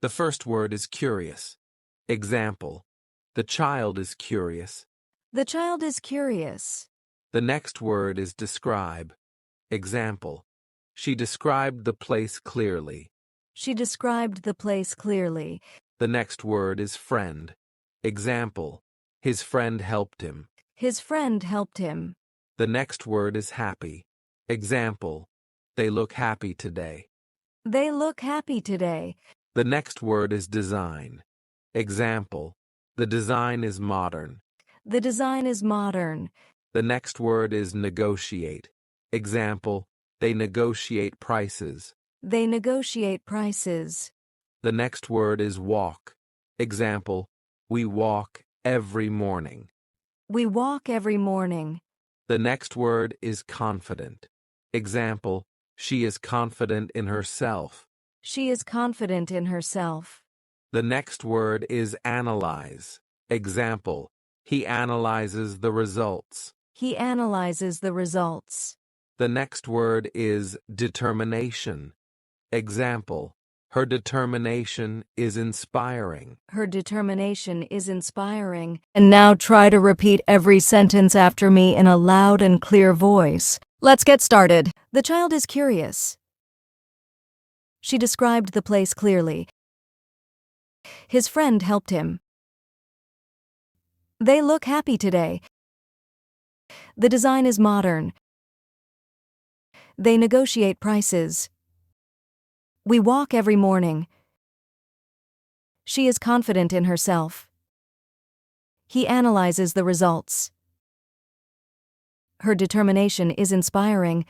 The first word is curious. Example: the child is curious. The child is curious. The next word is describe. Example: she described the place clearly. She described the place clearly. The next word is friend. Example: his friend helped him. His friend helped him. The next word is happy. Example: they look happy today. They look happy today. The next word is design. Example: the design is modern. The design is modern. The next word is negotiate. Example: they negotiate prices. They negotiate prices. The next word is walk. Example: we walk every morning. We walk every morning. The next word is confident. Example: she is confident in herself. She is confident in herself. The next word is analyze. Example: he analyzes the results. He analyzes the results. The next word is determination. Example: her determination is inspiring. Her determination is inspiring. And now try to repeat every sentence after me in a loud and clear voice. Let's get started. The child is curious. She described the place clearly. His friend helped him. They look happy today. The design is modern. They negotiate prices. We walk every morning. She is confident in herself. He analyzes the results. Her determination is inspiring.